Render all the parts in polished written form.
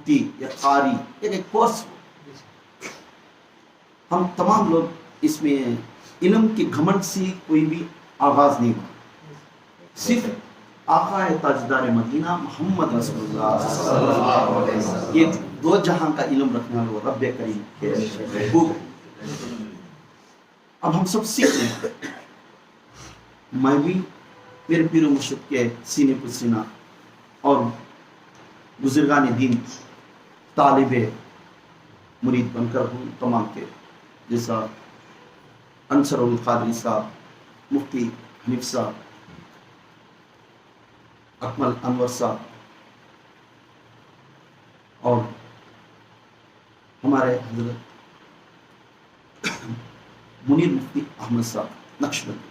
مفتی یا قاری ایک کورس ہو. ہم تمام لوگ اس میں علم کے گھمنڈ سے کوئی بھی آغاز نہیں ہوا. صرف آقا تاجدار مدینہ محمد رسول اللہ صلی اللہ علیہ وسلم یہ دو جہاں کا علم رکھنے والے وہ رب کریم کے محبوب. اب ہم سب سیکھ رہے ہیں. میں بھی میرے پیر و مرشد کے سینے پر سینہ اور بزرگان دین طالب مرید بن کر ہوں تمام کے, جیسا انصر القادری صاحب, مفتی حنیف صاحب, اکمل انور صاحب اور ہمارے حضرت منیر مفتی احمد صاحب نقشبندی.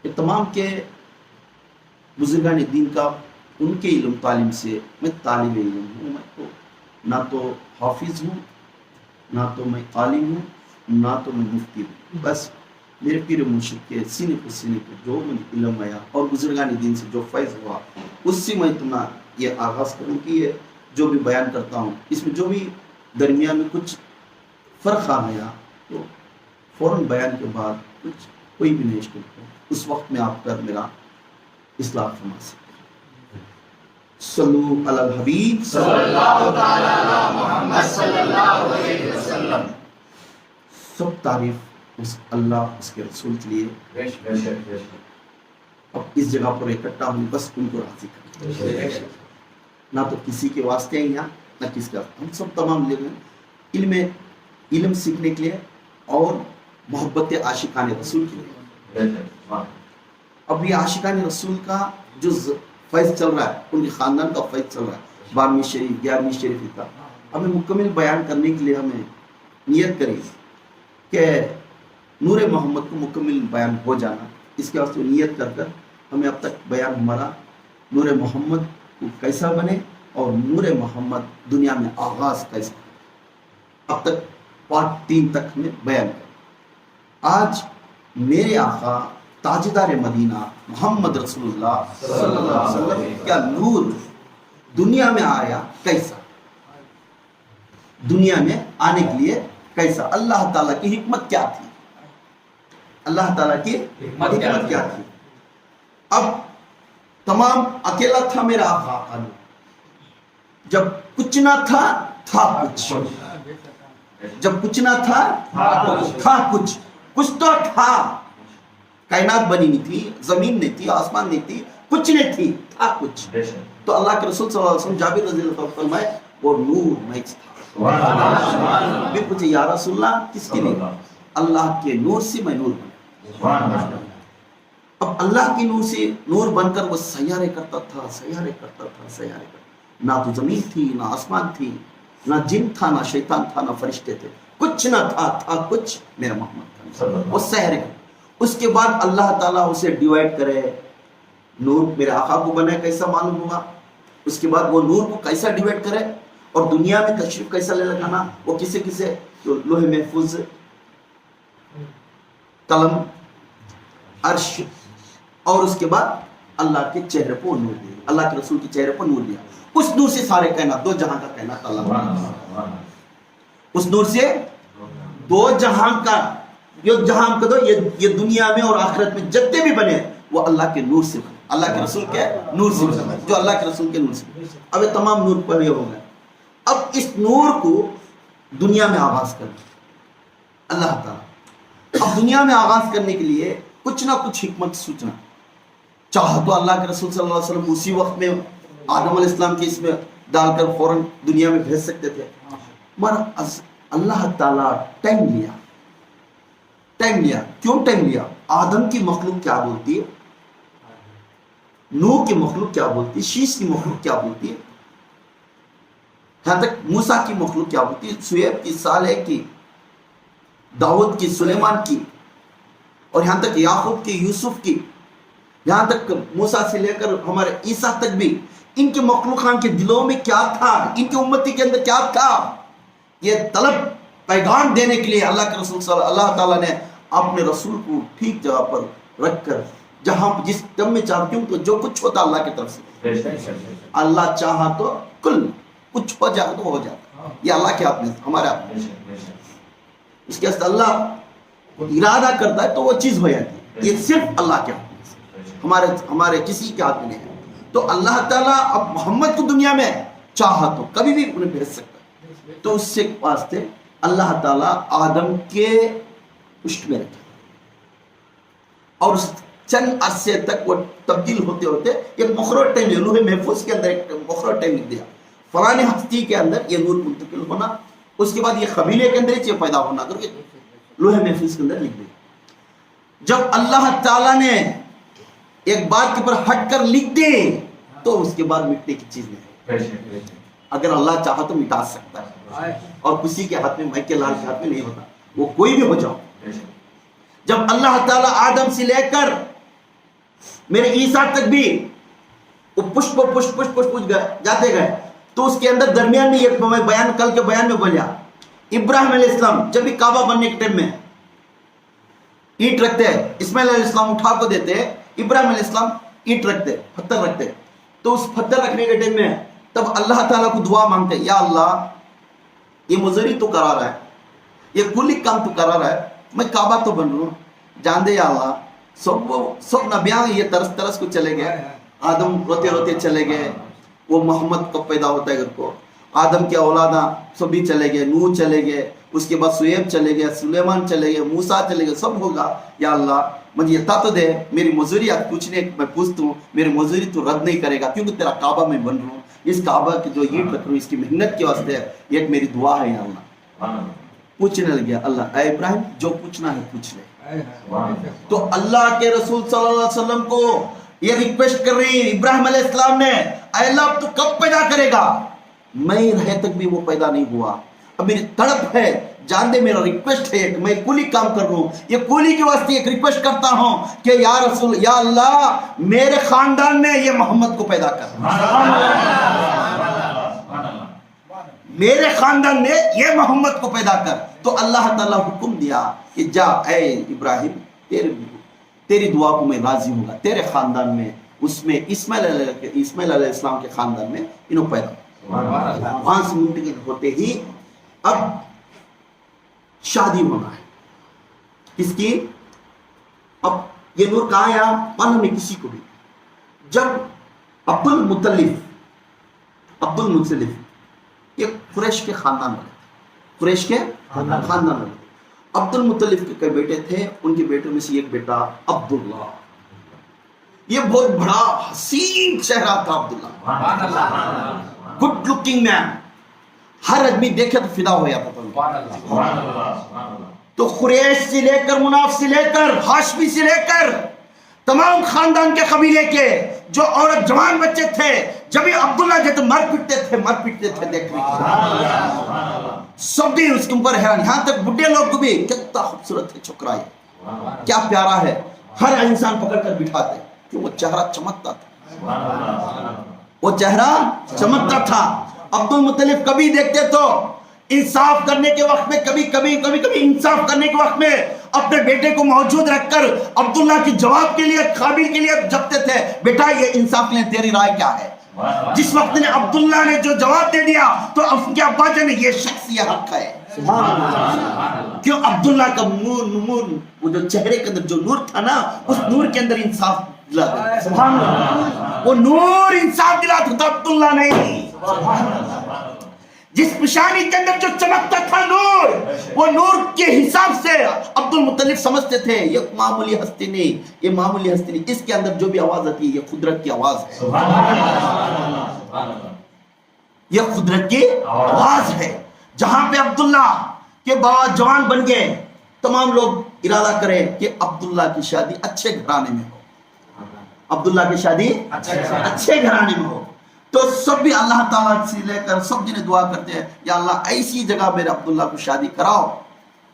یہ تمام کے بزرگان دین کا ان کے علم تعلیم سے میں طالب علم ہوں. میں تو نہ تو حافظ ہوں, نہ تو میں عالم ہوں, نہ تو میں مفتی ہوں. بس میرے پیر مرشد کے سینے پر سینے پر جو مجھے علم آیا اور بزرگان دین سے جو فیض ہوا اس سے میں تمہیں یہ آغاز کروں کہ یہ جو بھی بیان کرتا ہوں اس میں جو بھی درمیان میں کچھ فرق آ گیا تو فوراً بیان کے بعد کچھ کوئی بھی نہیں کرتا, اس وقت میں آپ کر میرا اصلاح فرما سکتے. صلو علی الحبیب صلی اللہ تعالی علی محمد صلی اللہ علیہ وسلم. سب تعریف اس اللہ اس کے رسول کے لیے. اب اس جگہ پر اکٹھا ہوئی بس ان کو راضی کریں, نہ تو کسی کے واسطے ہیں یہاں نہ کسی کا. ہم سب تمام لوگ علم سیکھنے کے لیے اور محبت عاشقان رسول کے لیے. اب یہ عاشقان رسول کا جو فیض چل رہا ہے, ان کے خاندان کا فیض چل رہا ہے, 12ویں شریف 11ویں شریف کا ہمیں مکمل بیان کرنے کے لیے ہمیں نیت کری کہ نور محمد کو مکمل بیان ہو جانا. اس کے واسطے نیت کر کر ہمیں اب تک بیان ہمارا نور محمد کو کیسا بنے اور نور محمد دنیا میں آغاز کیسا, اب تک پارٹ 3 تک ہمیں بیان کر. آج میرے آقا تاجدار مدینہ محمد رسول اللہ صلی اللہ علیہ وسلم کا نور دنیا میں آیا کیسا, دنیا میں آنے کے لیے کیسا, اللہ تعالیٰ کی حکمت کیا تھی, اللہ تعالیٰ کی حکمت کیا تھی. اب تمام اکیلا تھا میرا آقا, جب کچھ نہ تھا تھا کچھ, جب کچھ نہ تھا تھا کچھ, کچھ تو تھا. کائنات بنی نہیں تھی, زمین نہیں تھی, آسمان نہیں تھی, کچھ نہیں تھی, تھا کچھ. تو اللہ کے رسول صلی اللہ علیہ وسلم جابر رضی اللہ عنہ فرمائے وہ نور محض تھا. بھی پوچھے یا رسول اللہ کس کے لیے؟ اللہ کے نور سے میں نور بنا. اب اللہ کے نور سے نور بن کر وہ سیارے کرتا تھا, سیارے کرتا تھا, سیارے کرتا. نہ تو زمین تھی, نہ آسمان تھی, نہ جن تھا, نہ شیطان تھا, نہ فرشتے تھے, کچھ نہ تھا, تھا کچھ میرا محمد تھا. وہ سیارے. اس کے بعد اللہ تعالیٰ اسے ڈیوائڈ کرے, نور میرے آقا کو بنائے کیسا معلوم ہوا. اس کے بعد وہ نور کو کیسا ڈیوائڈ کرے اور دنیا میں تشریف کیسا لے لگانا, وہ کسے کسے, تو لوح محفوظ, قلم, عرش, اور اس کے بعد اللہ کے چہرے پر نور دیا, اللہ کے رسول کے چہرے پر نور دیا. اس نور سے سارے کائنات, دو جہاں کا کائنات اللہ, اس نور سے دو جہاں کا, یہ جہاں کا دو, یہ دنیا میں اور آخرت میں جتنے بھی بنے وہ اللہ کے نور سے بنے, اللہ کے رسول کے نور سے بنے, جو اللہ کے رسول کے نور سے بنے. اب یہ تمام نور پر یہ ہو گئے. اب اس نور کو دنیا میں آغاز کرنا اللہ تعالیٰ. اب دنیا میں آغاز کرنے کے لیے کچھ نہ کچھ حکمت سوچنا. چاہا تو اللہ کے رسول صلی اللہ علیہ وسلم اسی وقت میں آدم علیہ السلام کے اس میں ڈال کر فوراً دنیا میں بھیج سکتے تھے, مگر اللہ تعالیٰ ٹائم لیا. ٹائم لیا. کیوں ٹائم لیا؟ آدم کی مخلوق کیا بولتی ہے, نوح کی مخلوق کیا بولتی ہے, شیش کی مخلوق کیا بولتی ہے, یہاں تک موسیٰ کی مخلوق کیا بولتی ہے, شعیب کی, صالح کی, داؤد کی, سلیمان کی, اور یہاں تک یعقوب کی, یوسف کی, یہاں تک موسیٰ سے لے کر ہمارے عیسیٰ تک بھی ان کے مخلوقان کے دلوں میں کیا تھا, ان کی امتی کے اندر کیا تھا, یہ طلب پیغام دینے کے لیے اللہ کے رسول اللہ تعالیٰ نے اپنے رسول کو ٹھیک جگہ پر رکھ کر, جہاں جس دم میں چاہتی ہوں تو جو کچھ ہوتا اللہ کی طرف سے. اللہ چاہا تو کل کچھ ہو جائے تو ہو جاتا ہے، یہ اللہ کے ہاتھ میں، ہمارے ہاتھ میں، اس کے واسطے اللہ ارادہ کرتا ہے تو وہ چیز ہو جاتی ہے، یہ صرف اللہ کے ہاتھ میں، ہمارے کسی کے ہاتھ میں نہیں ہے۔ تو اللہ تعالیٰ اب محمد کو دنیا میں چاہا تو کبھی بھی انہیں بھیج سکتا ہے، تو اس سے واسطے اللہ تعالیٰ آدم کے پشت میں رکھا، اور اس چند عرصے تک وہ تبدیل ہوتے ہوتے ایک مقرر ٹائم، لوح محفوظ کے اندر ایک مقرر ٹائم لکھ دیا، فلاں ہستی کے اندر یہ نور منتقل ہونا، اس کے بعد یہ قبیلے کے اندر یہ پیدا ہونا، کر کے لوح محفوظ کے اندر لکھ دیا۔ جب اللہ تعالیٰ نے ایک بات کے اوپر ہٹ کر لکھ دے تو اس کے بعد مٹنے کی چیز نہیں، اگر اللہ چاہا تو مٹا سکتا ہے، اور کسی کے ہاتھ میں، مائک لال کے ہاتھ میں نہیں ہوتا، وہ کوئی بھی ہو جاؤ۔ جب اللہ تعالیٰ آدم سے لے کر میرے عیسیٰ تک بھی وہ پشپ جاتے گئے، تو اس کے اندر درمیان میں ایک بیان، کل کے بیان میں بولیا، ابراہیم علیہ السلام جب بھی کعبہ بننے کے ٹائم میں اینٹ رکھتے ہیں، اسماعیل علیہ السلام اٹھا کو دیتے، ابراہیم علیہ السلام اینٹ رکھتے، پتھر رکھتے، تو اس پتھر رکھنے کے ٹائم میں تب اللہ تعالیٰ کو دعا مانگتے، یا اللہ یہ مزدوری تو کرا رہا ہے، یہ کلی کام تو کرا رہا ہے، میں کعبہ تو بن رہا ہوں، جان دے یا اللہ، سب نبیان یہ ترس ترس کو چلے گئے، آدم روتے روتے چلے گئے، وہ محمد کب پیدا ہوتا ہے گھر کو، آدم کے اولاداں سبھی چلے گئے، نوح چلے گئے، اس کے بعد سویب چلے گئے، سلیمان چلے گئے، موسیٰ چلے گئے، سب ہوگا، یا اللہ مجھے یہ تو دے، میری مزدوری آج پوچھنے میں پوچھتا ہوں، میری مزدوری تو رد نہیں کرے گا، کیونکہ تیرا کعبہ میں بن رہا ہوں، اس کعبہ کی جو اینٹ رکھ رہا ہوں اس کی محنت کے واسطے ہے، یہ ایک میری دعا ہے یا اللہ۔ پوچھنے لگیا، اللہ اے ابراہیم جو پوچھنا ہے پوچھ لے۔ تو اللہ کے رسول صلی اللہ علیہ وسلم کو یہ ریکویسٹ کر رہی ابراہیم علیہ السلام نے، اے اللہ اب تو کب پیدا کرے گا؟ میں رہے تک بھی وہ پیدا نہیں ہوا، اب میری تڑپ ہے، جان دے میرا ریکویسٹ ہے کہ میں کولی کام کر رہا ہوں، یہ کولی کی واسطے ایک ریکویسٹ کرتا ہوں کہ یا رسول، یا اللہ میرے خاندان میں یہ محمد کو پیدا کر، میرے خاندان میں یہ محمد کو پیدا کر۔ تو اللہ تعالیٰ حکم دیا کہ جا اے ابراہیم، تیری دعا کو میں راضی ہوں گا، تیرے خاندان میں، اس میں اسماعیل علیہ السلام کے خاندان میں انہوں پیدا ہوا۔ وہاں سے منتقل ہوتے ہی اب شادی ہونا ہے کس کی؟ اب یہ نور کہاں آیا؟ معلوم نہیں کسی کو بھی۔ جب عبد المطلب یہ قریش کے خاندان والے تھے، قریش کے خاندان والے، عبد المطلب کے کئی بیٹے تھے، ان کے بیٹوں میں سے ایک بیٹا عبداللہ، یہ بہت بڑا حسین چہرہ تھا عبداللہ، گڈ لکنگ مین، ہر آدمی دیکھے تو فدا ہو جاتا تھا۔ تو قریش سے لے کر، مناف سے لے کر، ہاشمی سے لے کر تمام خاندان کے قبیلے کے جو عورت جوان بچے تھے، جب یہ عبداللہ جیسے مر پیٹتے تھے دیکھنے کے، سب بھی اس کے اوپر حیران، یہاں تک بڈھے لوگ کو بھی، کتنا خوبصورت ہے چھوکرا، یہ کیا پیارا ہے، ہر انسان پکڑ کر بٹھاتے، کہ وہ چہرہ چمکتا تھا، وہ چہرہ چمکتا تھا۔ عبد المطلب کبھی دیکھتے تو انصاف کرنے کے وقت میں، کبھی انصاف کرنے کے وقت میں اپنے بیٹے کو موجود رکھ کر عبداللہ کی جواب کے لیے، قابل کے لیے جپتے تھے، بیٹا یہ انصاف کے لیے تیری رائے کیا ہے؟ جس وقت نے عبداللہ نے جو جواب دے دیا تو اب کیا بات ہے، یہ شخص یہ حق ہے، کیوں؟ عبداللہ کا نور، وہ جو چہرے کے اندر جو نور تھا نا، اس نور کے اندر انصاف دلاتا، سبحان اللہ، وہ نور انصاف دلاتا تھا، عبداللہ نہیں۔ جس پیشانی کے اندر جو چمکتا تھا نور، وہ نور کے حساب سے عبد المطلب سمجھتے تھے یہ معمولی ہستی نہیں، یہ معمولی ہستی نہیں، اس کے اندر جو بھی آواز آتی ہے یہ قدرت کی آواز ہے، یہ قدرت کی آواز ہے۔ جہاں پہ عبداللہ کے بعد جوان بن گئے، تمام لوگ ارادہ کریں کہ عبداللہ کی شادی اچھے گھرانے میں ہو، عبداللہ کی شادی اچھے گھرانے میں ہو۔ تو سب بھی اللہ تعالیٰ سے لے کر سب جنہیں دعا کرتے ہیں، یا اللہ ایسی جگہ میرے عبداللہ کو شادی کراؤ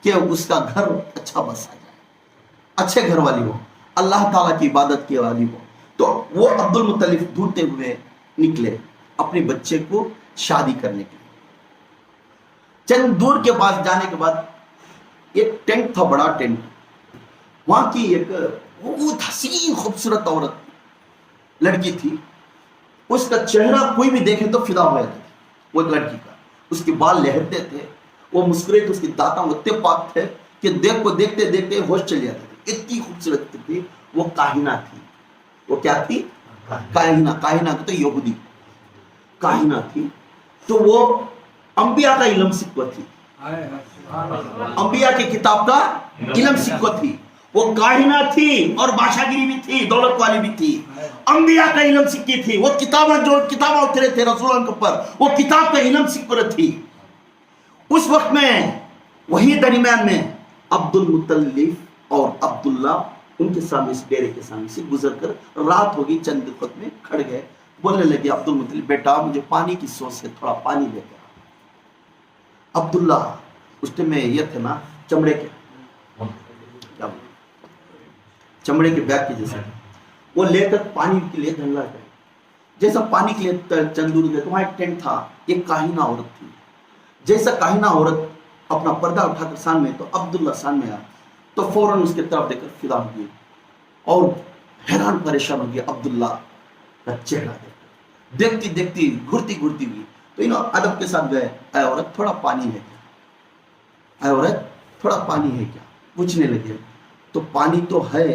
کہ اس کا گھر اچھا بس آ جائے، اچھے گھر والی ہو، اللہ تعالیٰ کی عبادت کی والی ہو۔ تو وہ عبد المطلب ڈھونڈتے ہوئے نکلے اپنے بچے کو شادی کرنے کے لیے۔ چند دور کے پاس جانے کے بعد ایک ٹینٹ تھا، بڑا ٹینٹ، وہاں کی ایک بہت حسین خوبصورت عورت لڑکی تھی، اس کا چہرہ کوئی بھی دیکھے تو فدا ہو جاتا، وہ ایک لڑکی کا. اس کے بال لہرتے تھے, وہ مسکرے تھے, اس کی دانتیں اتنے پاک تھے کہ دیکھتے دیکھتے ہوش چلے جاتے تھے. اتنی خوبصورت تھی وہ. کاہنہ تھی. وہ کیا تھی؟ کاہنہ تو یہودی کاہنہ تھی. تو وہ انبیاء کا علم سیکھو تھی, انبیاء کی کتاب کا علم سیکھو تھی. وہ کاہنہ تھی اور بادشاہ گیری بھی تھی, دولت والی بھی تھی. انبیاء کا علم سیکھی تھی. وہ کتابیں اترے تھے رسولوں کے اوپر, وہ کتاب کا علم سیکھ تھی. اس وقت میں وہی درمیان میں عبد المطلب اور عبداللہ ان کے سامنے, اس ڈیرے کے سامنے سے گزر کر, رات ہوگی, چند وقت میں کھڑ گئے. بولنے لگے عبد المطلب, بیٹا مجھے پانی کی سوچ سے تھوڑا پانی لے کر. عبداللہ اس ٹائم میں یہ تھے نا چمڑے کے بیگ کے جیسے, وہ لے کر پانی کے لیے دھنلا گئے. جیسا پانی کے لیے چند دور گئے تو وہاں ایک ٹینٹ تھا. ایک کاہنہ عورت تھی. جیسا کاہنہ عورت اپنا پردہ اٹھا کر سامنے, تو عبداللہ سامنے آیا تو فوراً اس کے طرف دیکھ کر فدا ہو گئی اور حیران پریشان ہو گیا عبداللہ کا چہرہ دیکھتی دیکھتی گھرتی ہوئی. تو انہوں ادب کے ساتھ گئے, اے عورت تھوڑا پانی ہے کیا, اے عورت تھوڑا پانی ہے کیا, پوچھنے لگے. تو پانی تو ہے,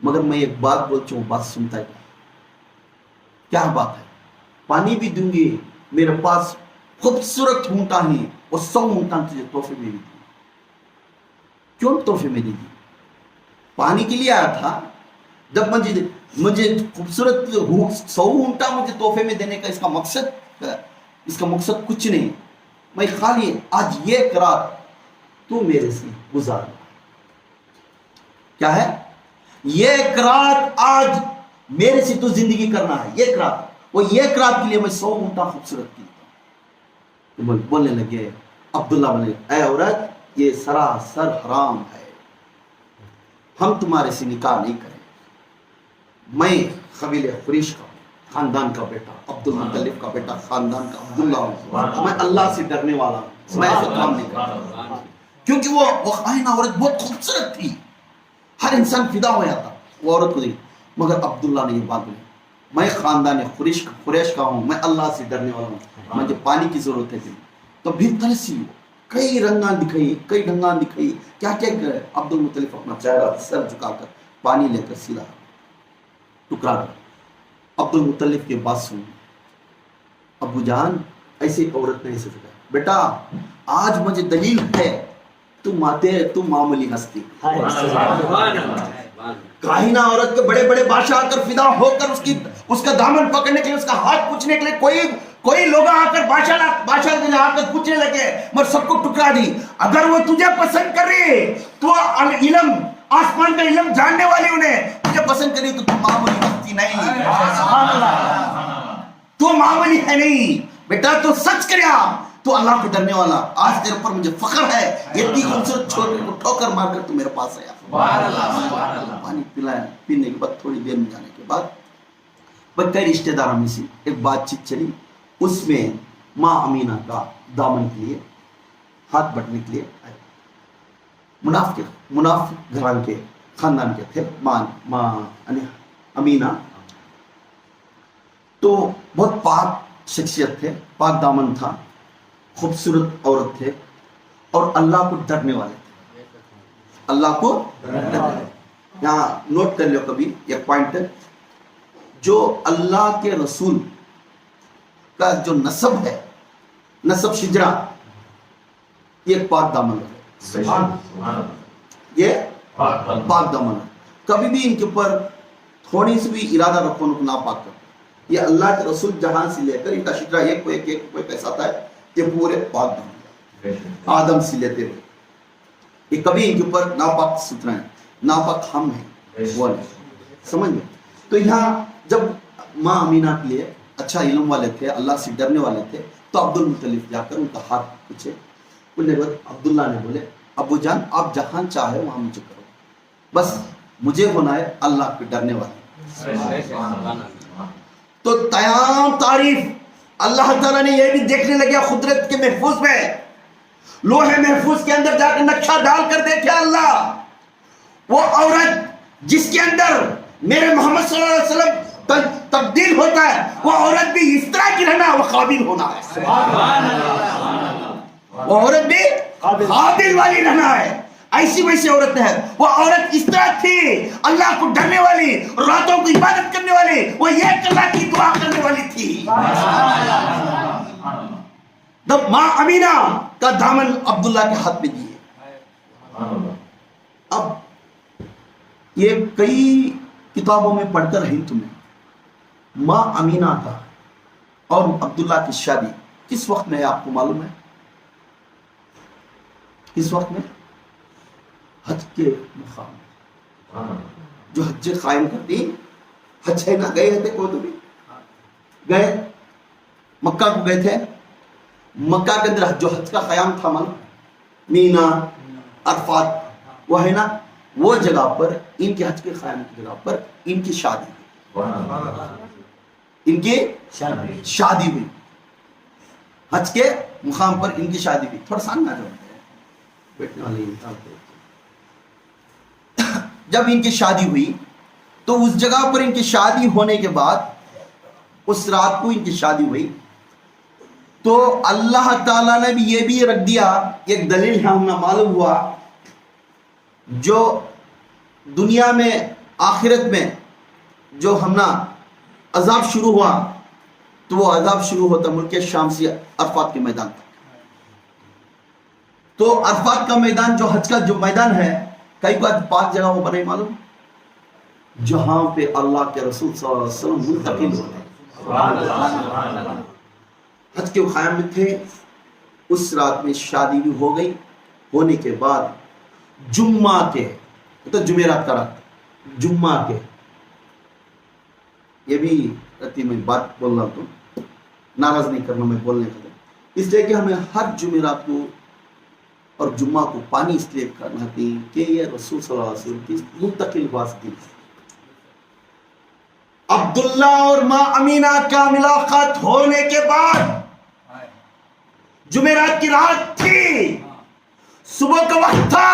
مگر میں ایک بات بولتا ہوں, بات سنتا ہے کیا بات ہے؟ پانی بھی دوں گی, میرے پاس خوبصورت اونٹاں ہیں, وہ 100 اونٹاں تجھے تحفے میں دی. کیوں تحفے میں دی؟ پانی کے لیے آیا تھا. جب مجھے خوبصورت 100 اونٹاں مجھے تحفے میں دینے کا اس کا مقصد کچھ نہیں. میں خالی آج یہ رات تو میرے سے گزار. کیا ہے یہ ایک رات آج میرے سے تو زندگی کرنا ہے. ایک رات, وہ ایک رات کے لیے میں 100 اونٹاں خوبصورت کی. بولنے لگے عبداللہ, بولے اے عورت یہ سراسر حرام ہے, ہم تمہارے سے نکاح نہیں کریں. میں قبیلہ قریش کا خاندان کا بیٹا, عبد المطلب کا بیٹا, خاندان کا عبداللہ ہوں. میں اللہ سے ڈرنے والا ہوں, میں ایسے کام نہیں کرتا. کیونکہ وہ خائنہ عورت بہت خوبصورت تھی, ہر انسان فدا ہو جاتا وہ عورت کو دیکھ. مگر عبداللہ نے یہ بات بولی, میں خاندان قریش کا ہوں, میں اللہ سے ڈرنے والا ہوں, مجھے پانی کی ضرورت ہے. تو بھی ترسی ہو, کئی رنگان دکھائی, کیا کرے. عبد المطلب اپنا چہرہ سر جھکا کر پانی لے کر سیدھا ٹکرا کر. عبد المطلب کی بات سن, ابو جان ایسی عورت نہیں سکتا. بیٹا آج مجھے دلیل ہے, تم معمولی ہستی. کاہنہ عورت کے بڑے بڑے بادشاہ آ کر فدا ہو کر اس کا دامن پکڑنے کے لیے, اس کا ہاتھ پوچھنے کے لیے کوئی لوگ آ کر بادشاہ کے لیے آ کر پوچھنے لگے, مگر سب کو ٹکرا دی. اگر وہ تجھے پسند کر رہی تو علم, آسمان کا علم جاننے والی انہیں تجھے پسند کری تو تم معمولی ہستی نہیں, تو معمولی ہے نہیں. بیٹا تو سچ کریا, تو اللہ کو ڈرنے والا. آج تیرے پر مجھے فخر ہے, اتنی خوبصورت چھوٹے کو ٹھوکر مار کر تو میرے پاس آیا. پانی پلایا, پینے کے بعد تھوڑی دیر میں جانے کے بعد کئی رشتے داروں میں سے ایک بات چیت چلی. اس میں ماں امینہ کا دامن کے لیے, ہاتھ بٹنے کے لیے آئے. منافق گھران کے خاندان کے تھے ماں امینہ. تو بہت پاک شخصیت تھے, پاک دامن تھا, خوبصورت عورت تھے اور اللہ کو ڈرنے والے تھے. اللہ کو ڈرنے والے. یہاں نوٹ کر لو کبھی ایک پوائنٹ ہے, جو اللہ کے رسول کا جو نسب ہے, نسب شجرا, یہ پاک دامن ہے. یہ پاک دامن ہے. کبھی بھی ان کے اوپر تھوڑی سی بھی ارادہ رکھو ان کو ناپاک کرو. یہ اللہ کے رسول جہاں سے لے کر ان کا شجرا ایک کوئی کیسا تھا, یہ پورے پاک دامن ہے. آدم سے لیتے ہوئے یہ کبھی ان کے اوپر ناپاک ستھرا ہے, ناپاک ہم ہیں وہ نہیں. سمجھ میں. تو یہاں جب ماں امینہ کے لیے اچھا علم والے تھے, اللہ سے ڈرنے والے تھے, تو عبد المطلب جا کر ان کا ہاتھ پوچھے. عبداللہ نے بولے, ابو جان آپ جہاں چاہے وہاں مجھے کرو, بس مجھے ہونا ہے اللہ کے ڈرنے والے. تو تمام تعریف اللہ تعالیٰ نے یہ بھی دیکھنے لگا قدرت کے محفوظ میں, لوہے محفوظ کے اندر جا کر نقشہ ڈال کر دیکھا اللہ, وہ عورت جس کے اندر میرے محمد صلی اللہ علیہ وسلم تبدیل ہوتا ہے، وہ عورت بھی اس طرح کی رہنا، وہ قابل ہونا ہے، وہ عورت بھی قابل والی رہنا ہے، ایسی ویسی عورت ہے، وہ عورت اس طرح تھی اللہ کو ڈرنے والی، راتوں کو عبادت کرنے والی، وہ ایک اللہ کی دعا کرنے والی تھی۔ جب ماں امینہ کا دامن عبداللہ کے ہاتھ میں دیے، اب یہ کئی کتابوں میں پڑھ کر ہی تمہیں ماں امینہ کا اور عبداللہ کی شادی کس وقت میں ہے آپ کو معلوم ہے؟ کس وقت میں؟ حج کے مقام جو حج قائم کرتی، حج ہے نا، گئے تھے کوئی تو بھی گئے، مکہ کو گئے تھے، مکہ کے اندر جو حج کا قیام تھا، مینا عرفات وہ ہے نا، وہ جگہ پر ان کے حج کے قیام کی جگہ پر ان کی شادی ہوئی، ان کی شادی ہوئی، حج کے مقام پر ان کی شادی ہوئی۔ تھوڑا سامنے آ جاؤ بیٹھنے والے انسان کو۔ جب ان کی شادی ہوئی تو اس جگہ پر ان کی شادی ہونے کے بعد، اس رات کو ان کی شادی ہوئی تو اللہ تعالیٰ نے بھی یہ بھی رکھ دیا، ایک دلیل ہے ہمیں معلوم ہوا، جو دنیا میں آخرت میں جو عذاب شروع ہوا تو وہ عذاب شروع ہوتا ملک شام سے عرفات کے میدان تک۔ تو عرفات کا میدان جو حج کا جو میدان ہے، کئی بار 5 جگہ وہ بنے معلوم، جہاں پہ اللہ کے رسول صلی اللہ علیہ وسلم منتقل ہوتے ہیں، حج کے قیام میں تھے، اس رات میں شادی بھی ہو گئی، ہونے کے بعد جمعہ کے تو جمعرات کا رات، جمعہ کے، یہ بھی رتی میں بات بول رہا ہوں، ناراض نہیں کرنا میں بولنے کا، اس لیے کہ ہمیں ہر جمعرات کو اور جمعہ کو پانی اس لیے کرنا تھی کہ یہ رسول صلی اللہ علیہ وسلم کی منتقل واسطی تھی۔ عبداللہ اور ماں امینہ کا ملاقات ہونے کے بعد جمعرات کی رات تھی، صبح کا وقت تھا،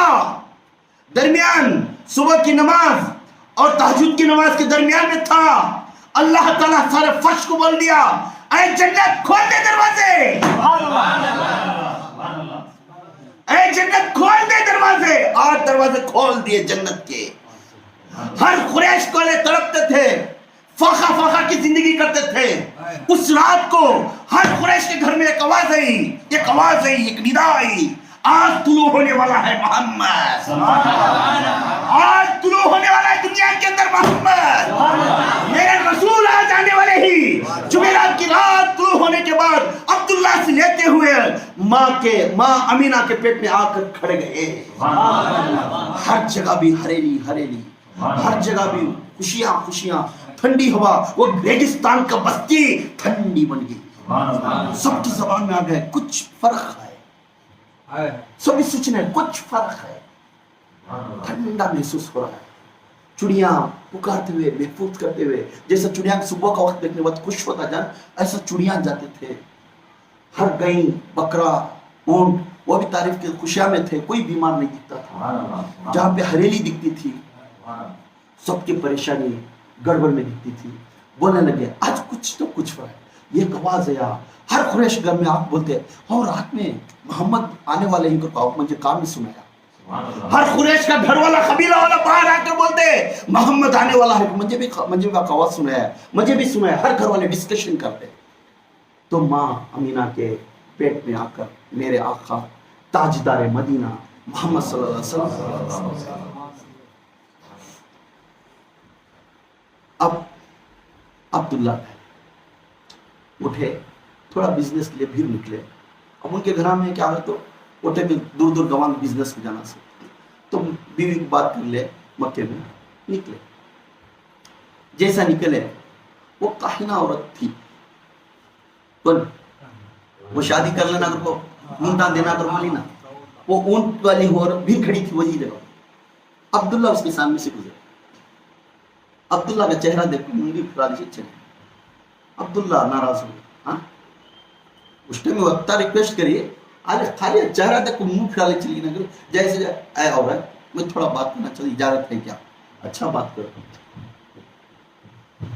درمیان صبح کی نماز اور تہجد کی نماز کے درمیان میں تھا، اللہ تعالیٰ سارے فرش کو بول دیا، اے جنت کھول دے دروازے، اے جنت کھول دے دروازے، آج دروازے کھول دیے جنت کے۔ ہر قریش کو لے تڑپتے تھے، فاقہ فاقہ کی زندگی کرتے تھے، اس رات کو ہر قریش کے گھر میں ایک آواز آئی، ایک ندا آئی، آج طلوع ہونے والا ہے محمد، آج طلوع ہونے والا ہے دنیا کے اندر محمد، میرے رسول آج آنے والے ہی۔ جمعرات کی رات طلوع ہونے کے بعد عبداللہ سے لیتے ہوئے ماں امینہ کے پیٹ میں آ کر کھڑے گئے، ہر جگہ بھی ہریلی، ہر جگہ بھی خوشیاں، ٹھنڈی ہوا، وہ ریگستان کا بستی ٹھنڈی بن گئی، سب کی زبان میں آ گئے کچھ فرق ہے، سبھی سوچنے کچھ فرق ہے، ٹھنڈا محسوس ہو رہا ہے، چڑیاں پکارتے ہوئے، محفوظ کرتے ہوئے، جیسا چڑیاں صبح کا وقت دیکھنے وقت خوش ہوتا جان، ایسا چڑیاں جاتے تھے، ہر گائیں، بکرا، اونٹ وہ بھی تعریف کے خوشیاں میں تھے، کوئی بیمار نہیں دکھتا تھا، جہاں پہ ہریلی دکھتی تھی سب کی پریشانی گڑبڑ میں دکھتی تھی، بولنے لگے آج کچھ تو کچھ فرق ہے، یہ آواز ہے، ہر قریش گھر میں آپ بولتے اور رات میں محمد آنے والے ہی کو مجھے کام نہیں سنایا، ہر قریش کا گھر والا قبیلہ والا باہر آ کر بولتے محمد آنے والا ہے، مجھے بھی آواز سنایا، مجھے بھی سنایا، ہر گھر والے ڈسکشن کرتے، تو ماں امینہ کے پیٹ میں آ کر میرے آقا تاجدار مدینہ محمد صلی اللہ علیہ وسلم، اب عبداللہ اٹھے، تھوڑا بزنس کے لیے پھر نکلے، اب ان کے گھر میں کیا ہے تو اٹھے بھی دور گوان بزنس میں جانا سے، تو بیوی کی بات کر لے، مکے میں نکلے، جیسا نکلے وہ کاہنہ عورت تھی، وہ شادی کر لینا اگر کو اونٹا دینا اگر بولی نا، وہ اونٹ والی عورت بھی کھڑی تھی وہی جگہ، عبداللہ اس کے سامنے سے گزرے، عبداللہ کا چہرہ دیکھ کے منگی پھرا دی چلے، عبداللہ ناراض ہوئے، ہاں اس ٹائم میں وقتا ریکویسٹ کریے، آج خالی چہرہ دیکھ کے منہ پھرا لے چلی نہ کرے، جیسے اے عورت میں تھوڑا بات کرنا چاہیے، اجازت ہے کیا؟ اچھا بات کرتا ہوں،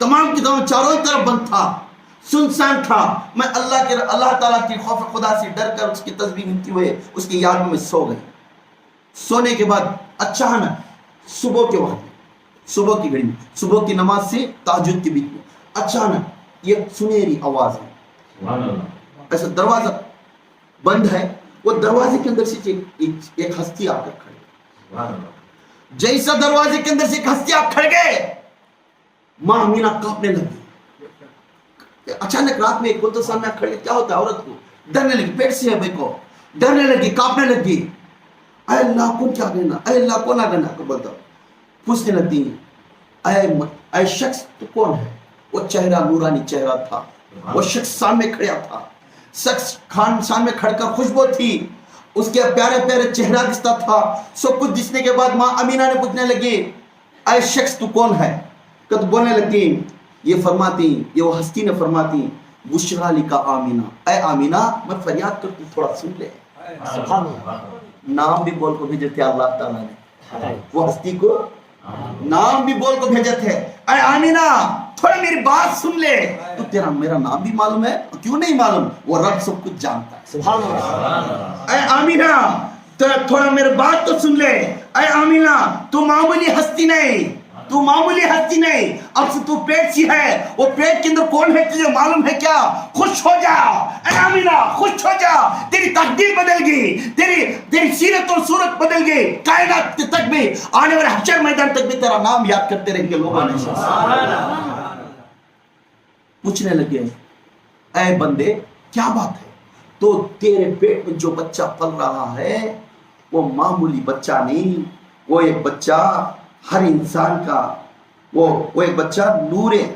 تمام کی تمام چاروں طرف بند تھا، سنسان تھا. میں اللہ تعالیٰ کی خوف خدا سے ڈر کر اس کی تسبیح ملتی ہوئے اس کی یاد میں سو گئی. سونے کے بعد اچانک صبح کے وقت، صبح کی گھڑی میں، صبح کی نماز سے تہجد کے بیچ میں اچانک یہ سنہری آواز ہے. ایسا دروازہ بند ہے، وہ دروازے کے اندر سے ایک ہستی آ کر کھڑے. جیسا دروازے کے اندر سے ایک ہستی آ کھڑ گئے، ماں امینا کانپنے لگی. اچانک رات میں ایک بول تو سامنے کھڑے، کیا ہوتا ہے عورت کو ڈرنے لگی، پیٹ سے ہے بھائی کو ڈرنے لگی، کانپنے لگی. اے اللہ کون کیا کہنا، اے اللہ کون آ کہنا کو بتا. پوچھنے لگتی اے شخص تو کون ہے. وہ چہرہ نورانی چہرہ تھا، وہ شخص سامنے کھڑا تھا. شخص خان سامنے کھڑ کر خوشبو تھی، اس کے پیارے پیارے چہرہ دستا تھا. سب کچھ دسنے کے بعد ماں امینا نے پوچھنے لگی اے شخص تو کون ہے. کت بولنے لگتی، یہ فرماتی، یہ وہ ہستی نے فرماتی بشرا لکا آمینہ، اے آمینہ میں فریاد کرتی تھوڑا سن لے. نام بھی بول کو بھیجے تھے اللہ تعالیٰ نے، وہ ہستی کو نام بھی بول کو بھیجے تھے. اے آمینہ تھوڑا میری بات سن لے. تو تیرا میرا نام بھی معلوم ہے؟ کیوں نہیں معلوم؟ وہ رب سب کچھ جانتا ہے. سبحان اللہ. اے آمینہ تھوڑا میری بات تو سن لے. اے آمینہ تو معمولی ہستی نہیں، تو معمولی ہستی نہیں، اب سے تو پیٹ سی ہے. وہ پیٹ کے اندر کون ہے تجھے معلوم ہے کیا؟ خوش ہو جا اے آمینہ، خوش ہو جا. تیری تقدیر بدل گئی، تیری سیرت اور صورت بدل گئی. کائنات تک بھی، آنے والے حشر میدان تک بھی تیرا نام یاد کرتے رہیں گے لوگوں نے. پوچھنے لگے اے بندے کیا بات ہے؟ تو تیرے پیٹ میں جو بچہ پل رہا ہے وہ معمولی بچہ نہیں، وہ ایک بچہ ہر انسان کا، وہ ایک بچہ نور ہے.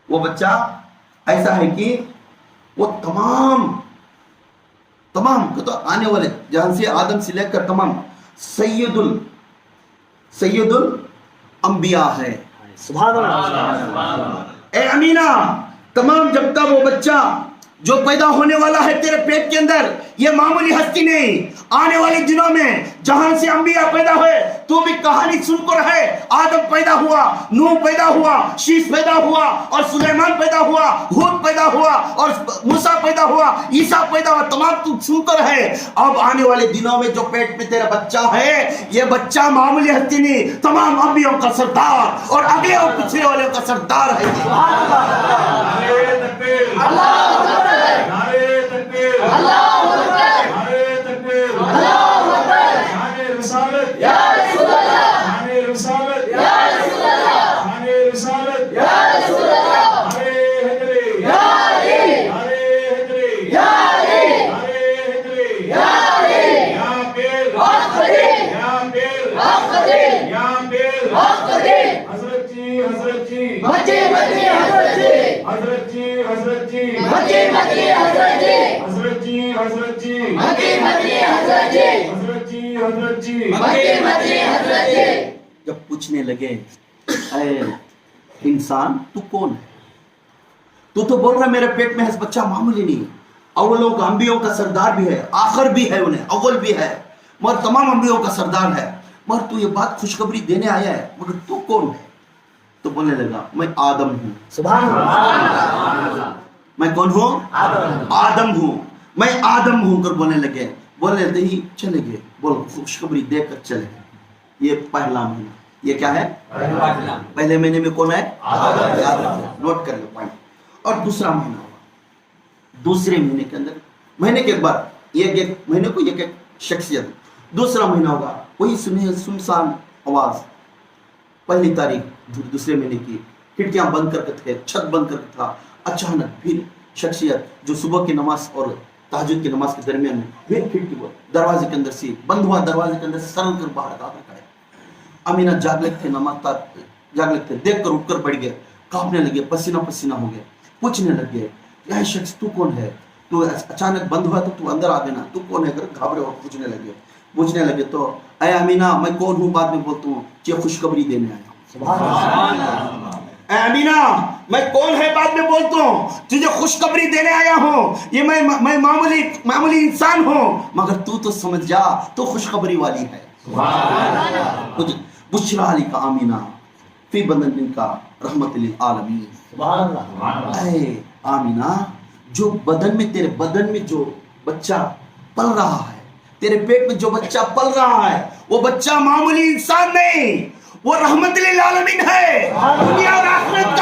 وہ بچہ ایسا ہے کہ وہ تمام تو آنے والے جہاں سے آدم سے لے کر تمام سید الانبیاء ہے. سبحان اللہ. اے امینہ تمام جب تک وہ بچہ جو پیدا ہونے والا ہے تیرے پیٹ کے اندر، یہ معمولی ہستی نہیں. آنے والے دنوں میں جہاں سے انبیاء پیدا ہوئے تو بھی کہانی سن کر ہے. آدم پیدا ہوا، نوح پیدا ہوا، شیش پیدا ہوا، اور سلیمان پیدا ہوا، ہود پیدا ہوا، اور موسیٰ پیدا ہوا، عیسیٰ پیدا ہوا. تمام تو سن کر ہے. اب آنے والے دنوں میں جو پیٹ میں تیرا بچہ ہے، یہ بچہ معمولی ہستی نہیں، تمام انبیاء کا سردار اور اگلے اور پچھلے والوں کا سردار ہے. جب پوچھنے لگے اے انسان تو کون ہے؟ تو بول رہا میرے پیٹ میں ہے بچہ معمولی نہیں، اولوں کا انبیاء کا سردار بھی ہے، آخر بھی ہے، انہیں اول بھی ہے، مگر تمام انبیاء کا سردار ہے. مگر تو یہ بات خوشخبری دینے آیا ہے، مگر تو کون ہے؟ تو بولنے لگا میں آدم ہوں. سبحان اللہ. میں کون ہوں؟ آدم ہوں. میں آدم ہوں کر بولنے لگے. بولنے لگتے ہی چلے گئے، بول خوشخبری دے کر چلے گئے. یہ پہلا مہینہ. یہ کیا ہے؟ پہلے مہینے میں کون ہے؟ آدم. نوٹ کر لو پوائنٹ. اور دوسرا مہینہ ہوگا، دوسرے مہینے کے اندر، مہینے کے بعد ایک مہینے کو ایک شخصیت. دوسرا مہینہ ہوگا وہی سنسان آواز. پہلی تاریخ دوسرے مہینے کی، کھڑکیاں بند کر کے تھے، چھت بند کر کے تھا. اچانک پھر شخصیت جو صبح کی نماز اور تہجد کی نماز کے درمیان میں پھر کھڑکی دروازے کے اندر سے بند ہوا، دروازے کے اندر سے سرل کر باہر آ کر کھڑے. امینہ جاگلے تھے، نماز جاگلے تھے، دیکھ کر اٹھ کر بیٹھ گئے، کانپنے لگے، پسینہ پسینہ ہو گئے. پوچھنے لگے یہ شخص تو کون ہے؟ تو اچانک بند ہوا تو اندر آ دینا، تو کون ہے کر گھبرے اور پوچھنے لگے تو اے امینہ میں کون ہوں بعد میں بولتا ہوں، یہ خوشخبری دینے آیا ہوں. سبحان اللہ. اے امینہ میں کون ہے بعد میں بولتا ہوں، تجھے خوشخبری دینے آیا ہوں. یہ میں معمولی انسان ہوں، مگر تو سمجھ جا تو خوشخبری والی ہے. بشرا علی کا آمینہ فی بدن کا رحمت للعالمین. سبحان اللہ. اے آمینہ جو بدن میں تیرے بدن میں جو بچہ پل رہا ہے, تیرے پیٹ میں جو بچہ پل رہا ہے, وہ بچہ معمولی انسان نہیں, وہ رحمت للعالمین ہے. دنیا اور آخرت